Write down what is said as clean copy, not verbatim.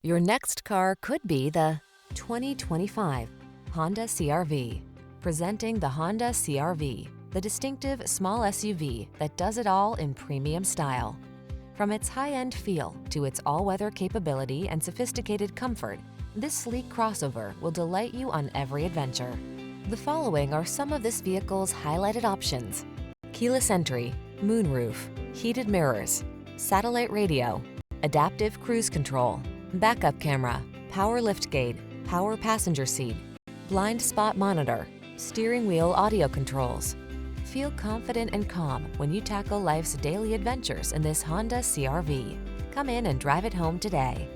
Your next car could be the 2025 Honda CR-V. Presenting the Honda CR-V, the distinctive small SUV that does it all in premium style. From its high-end feel to its all-weather capability and sophisticated comfort, this sleek crossover will delight you on every adventure. The following are some of this vehicle's highlighted options: keyless entry, moonroof, heated mirrors, satellite radio, adaptive cruise control, backup camera, power liftgate, power passenger seat, blind spot monitor, steering wheel audio controls. Feel confident and calm when you tackle life's daily adventures in this Honda CR-V. Come in and drive it home today.